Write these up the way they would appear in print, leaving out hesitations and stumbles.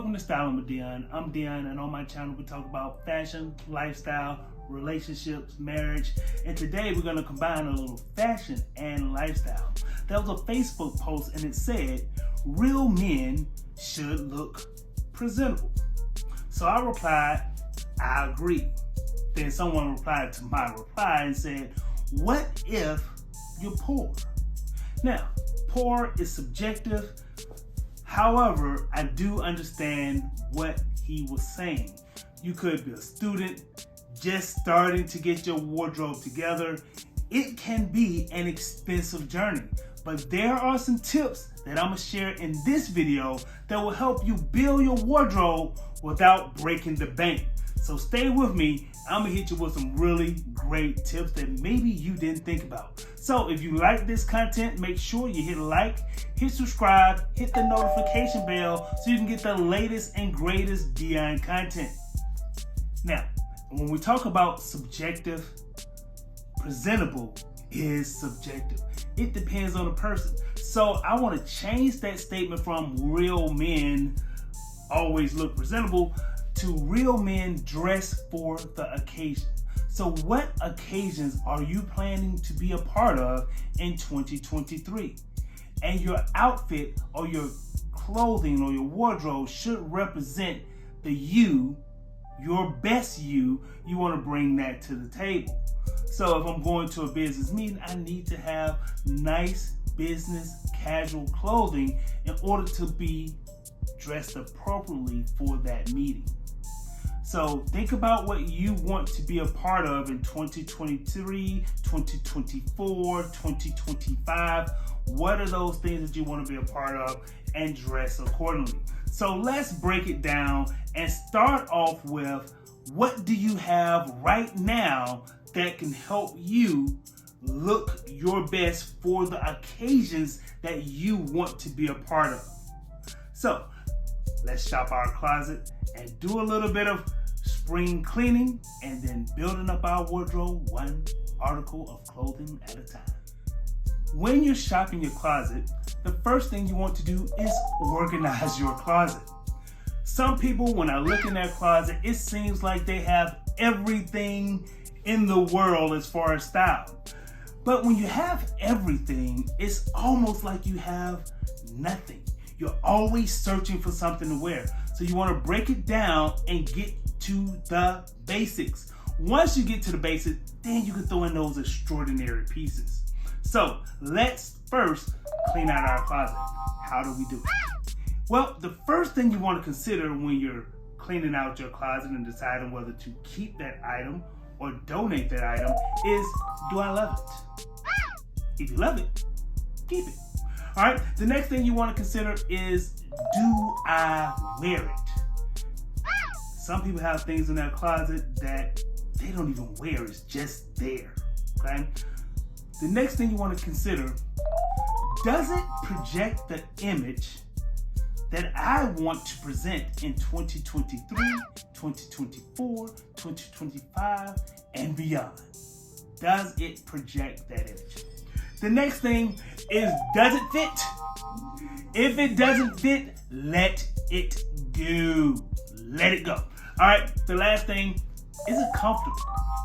Welcome to Styling with Dion. I'm Dion, and on my channel we talk about fashion, lifestyle, relationships, marriage, and today we're going to combine a little fashion and lifestyle. There was a Facebook post and it said, real men should look presentable. So I replied, I agree. Then someone replied to my reply and said, what if you're poor? Now, poor is subjective. However, I do understand what he was saying. You could be a student just starting to get your wardrobe together. It can be an expensive journey, but there are some tips that I'm gonna share in this video that will help you build your wardrobe without breaking the bank. So stay with me. I'm gonna hit you with some really great tips that maybe you didn't think about. So if you like this content, make sure you hit like, hit subscribe, hit the notification bell so you can get the latest and greatest Dion content. Now, when we talk about subjective, presentable is subjective. It depends on the person. So I want to change that statement from real men always look presentable to real men dress for the occasion. So what occasions are you planning to be a part of in 2023? And your outfit or your clothing or your wardrobe should represent the you, your best you want to bring that to the table. So if I'm going to a business meeting, I need to have nice business casual clothing in order to be dressed appropriately for that meeting. So think about what you want to be a part of in 2023, 2024, 2025. What are those things that you want to be a part of and dress accordingly? So let's break it down and start off with what do you have right now that can help you look your best for the occasions that you want to be a part of. So let's shop our closet and do a little bit of spring cleaning and then building up our wardrobe one article of clothing at a time. When you're shopping your closet, the first thing you want to do is organize your closet. Some people, when I look in their closet, it seems like they have everything in the world as far as style. But when you have everything, it's almost like you have nothing. You're always searching for something to wear. So you want to break it down and get to the basics. Once you get to the basics, then you can throw in those extraordinary pieces. So let's first clean out our closet. How do we do it? Well, the first thing you want to consider when you're cleaning out your closet and deciding whether to keep that item or donate that item is, do I love it? If you love it, keep it. All right, the next thing you want to consider is, do I wear it? Some people have things in their closet that they don't even wear, it's just there, okay? The next thing you want to consider, does it project the image that I want to present in 2023, 2024, 2025, and beyond? Does it project that image? The next thing is, does it fit? If it doesn't fit, let it go. Let it go. All right, the last thing, is it comfortable?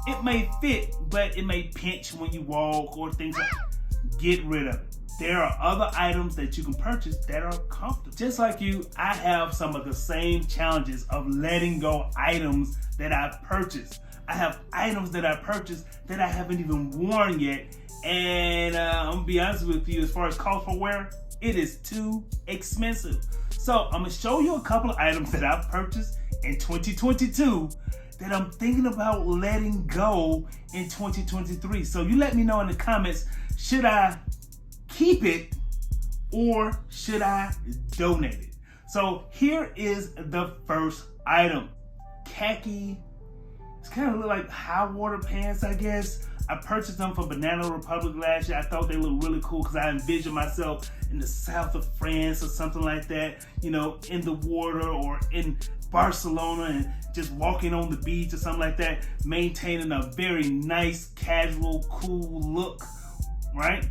It may fit, but it may pinch when you walk or things like that. Get rid of it. There are other items that you can purchase that are comfortable. Just like you, I have some of the same challenges of letting go items that I've purchased. I have items that I purchased that I haven't even worn yet. And I'm gonna be honest with you, as far as cost per wear, it is too expensive. So I'm gonna show you a couple of items that I've purchased in 2022 that I'm thinking about letting go in 2023. So you let me know in the comments, should I keep it or should I donate it? So here is the first item. Khaki, it's kind of look like high water pants, I guess. I purchased them from Banana Republic last year. I thought they looked really cool because I envisioned myself in the south of France or something like that, you know, in the water or in Barcelona and just walking on the beach or something like that, maintaining a very nice, casual, cool look, right?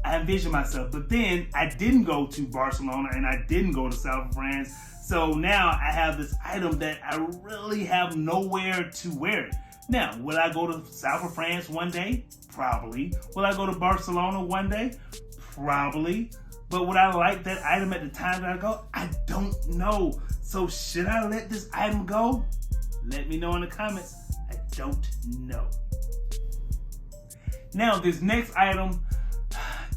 I envision myself. But then I didn't go to Barcelona and I didn't go to South of France. So now I have this item that I really have nowhere to wear it. Now, will I go to South of France one day? Probably. Will I go to Barcelona one day? Probably. But would I like that item at the time that I go? I don't know. So should I let this item go? Let me know in the comments. I don't know. Now this next item,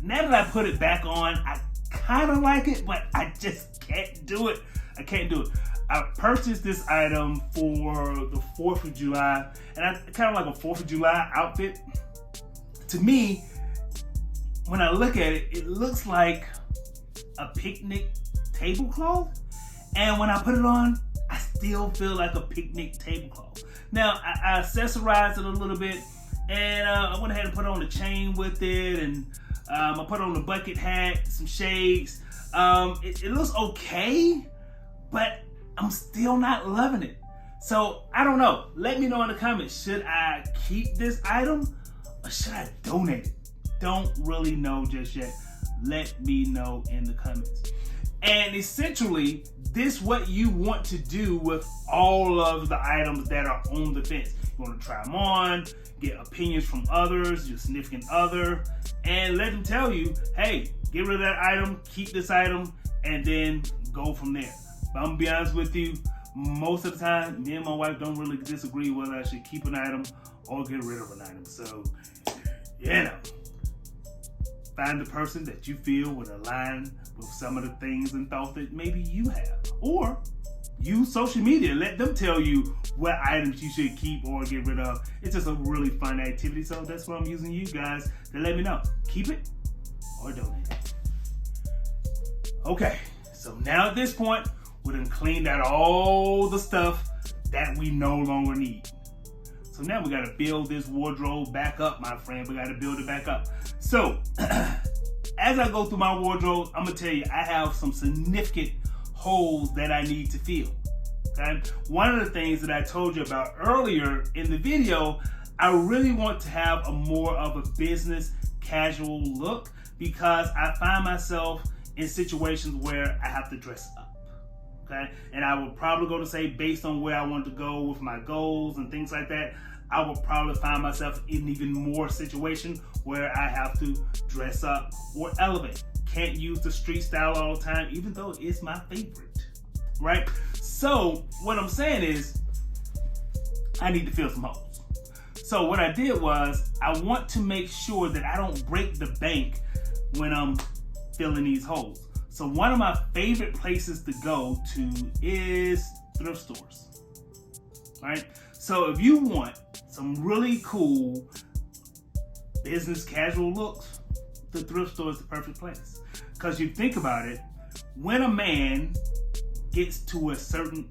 now that I put it back on, I kind of like it, but I just can't do it. I can't do it. I purchased this item for the 4th of July, and I kind of like a 4th of July outfit. To me, when I look at it, it looks like a picnic tablecloth. And when I put it on, I still feel like a picnic tablecloth. Now, I accessorized it a little bit, and I went ahead and put on the chain with it, and I put on the bucket hat, some shades. It looks okay, but I'm still not loving it. So I don't know. Let me know in the comments. Should I keep this item or should I donate it? Don't really know just yet. Let me know in the comments. And essentially, this is what you want to do with all of the items that are on the fence. You want to try them on, get opinions from others, your significant other, and let them tell you, hey, get rid of that item, keep this item, and then go from there. But I'm gonna be honest with you, most of the time, me and my wife don't really disagree whether I should keep an item or get rid of an item. So, you know, find the person that you feel would align with some of the things and thoughts that maybe you have. Or use social media. Let them tell you what items you should keep or get rid of. It's just a really fun activity. So that's why I'm using you guys to let me know. Keep it or donate it. Okay, so now at this point, we done cleaned out all the stuff that we no longer need. So now we gotta build this wardrobe back up, my friend. We gotta build it back up. So, as I go through my wardrobe, I'm gonna tell you, I have some significant holes that I need to fill. Okay? One of the things that I told you about earlier in the video, I really want to have a more of a business casual look because I find myself in situations where I have to dress up. Okay? And I would probably go to say, based on where I want to go with my goals and things like that, I would probably find myself in even more situation where I have to dress up or elevate. Can't use the street style all the time, even though it's my favorite, right? So what I'm saying is, I need to fill some holes. So what I did was, I want to make sure that I don't break the bank when I'm filling these holes. So one of my favorite places to go to is thrift stores, right? So if you want some really cool business casual looks, the thrift store is the perfect place. Because you think about it, when a man gets to a certain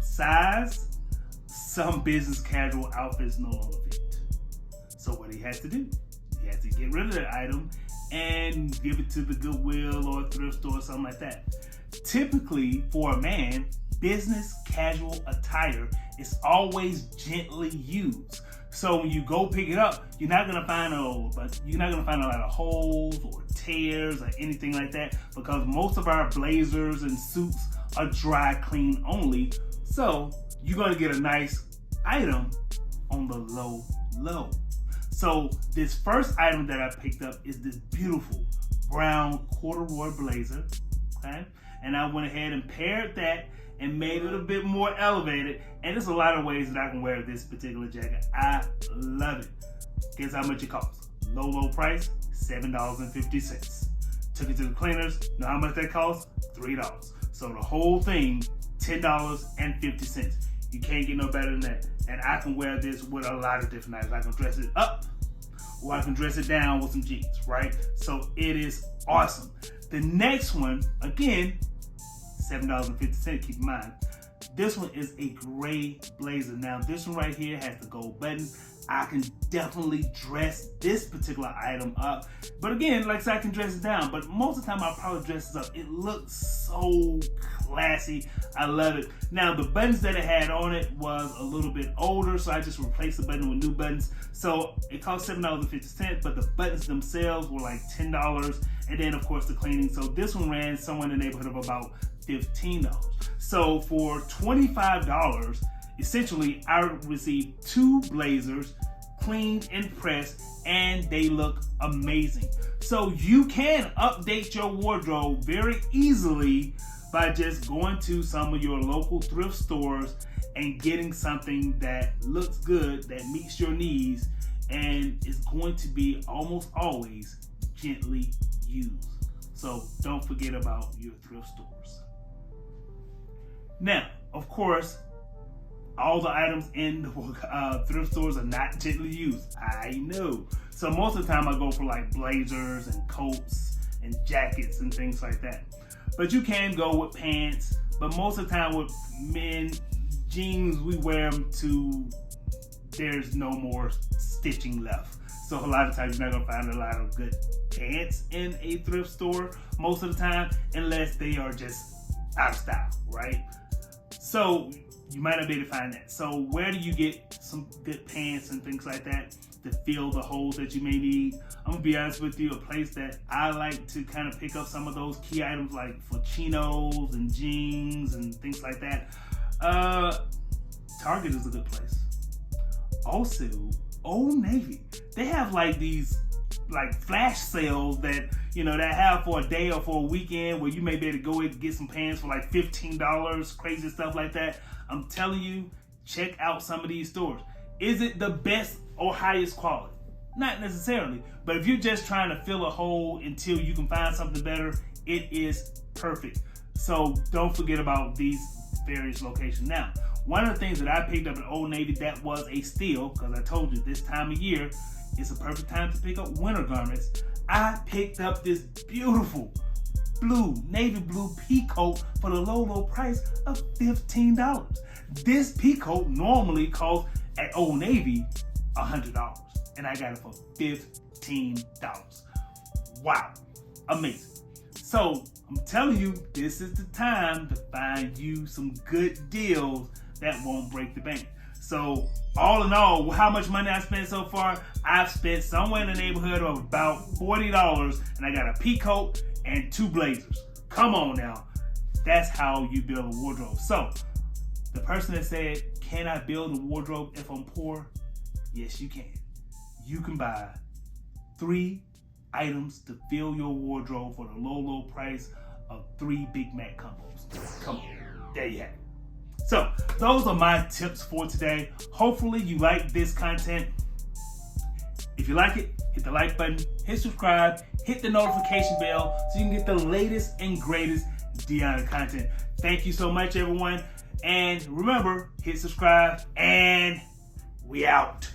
size, some business casual outfits no longer fit. So what he has to do, he has to get rid of that item and give it to the Goodwill or thrift store or something like that. Typically, for a man, business casual attire is always gently used. So when you go pick it up, you're not gonna find a lot of holes or tears or anything like that because most of our blazers and suits are dry clean only. So you're gonna get a nice item on the low. So this first item that I picked up is this beautiful brown corduroy blazer, okay? And I went ahead and paired that and made it a bit more elevated. And there's a lot of ways that I can wear this particular jacket. I love it. Guess how much it costs? Low price, $7.50. Took it to the cleaners. Know how much that costs? $3. So the whole thing, $10.50. You can't get no better than that. And I can wear this with a lot of different items. I can dress it up or I can dress it down with some jeans, right? So it is awesome. The next one, again, $7.50, keep in mind. This one is a gray blazer. Now this one right here has the gold button. I can definitely dress this particular item up. But again, like I said, I can dress it down. But most of the time, I'll probably dress this up. It looks so classy. I love it. Now, the buttons that it had on it was a little bit older, so I just replaced the button with new buttons. So it cost $7.50, but the buttons themselves were like $10. And then, of course, the cleaning. So this one ran somewhere in the neighborhood of about $15. So for $25, essentially, I received 2 blazers, cleaned and pressed, and they look amazing. So you can update your wardrobe very easily by just going to some of your local thrift stores and getting something that looks good, that meets your needs, and is going to be almost always gently used. So don't forget about your thrift stores. Now, of course, all the items in the thrift stores are not gently used. I know. So most of the time I go for like blazers and coats and jackets and things like that. But you can go with pants. But most of the time with men, jeans, we wear them to, there's no more stitching left. So a lot of times you're not gonna find a lot of good pants in a thrift store most of the time, unless they are just out of style, right? So you might not be able to find that. So where do you get some good pants and things like that to fill the holes that you may need? I'm gonna be honest with you, a place that I like to kind of pick up some of those key items like for chinos and jeans and things like that. Target is a good place. Also, Old Navy. They have like these like flash sales that, you know, that have for a day or for a weekend where you may be able to go in and get some pants for like $15, crazy stuff like that. I'm telling you, check out some of these stores. Is it the best or highest quality? Not necessarily, but if you're just trying to fill a hole until you can find something better, it is perfect. So don't forget about these various locations. Now, one of the things that I picked up at Old Navy that was a steal, because I told you this time of year, it's a perfect time to pick up winter garments. I picked up this beautiful navy blue pea coat for the low price of $15. This pea coat normally costs at Old Navy $100, and I got it for $15. Wow, amazing. So I'm telling you, this is the time to find you some good deals that won't break the bank. So all in all, how much money I spent so far? I've spent somewhere in the neighborhood of about $40, and I got a pea coat and 2 blazers. Come on now. That's how you build a wardrobe. So the person that said, can I build a wardrobe if I'm poor? Yes, you can. You can buy 3 items to fill your wardrobe for the low price of 3 Big Mac combos. Come on, there you have it. So those are my tips for today. Hopefully you like this content. If you like it, hit the like button, hit subscribe, hit the notification bell so you can get the latest and greatest Deanna content. Thank you so much, everyone. And remember, hit subscribe, and we out.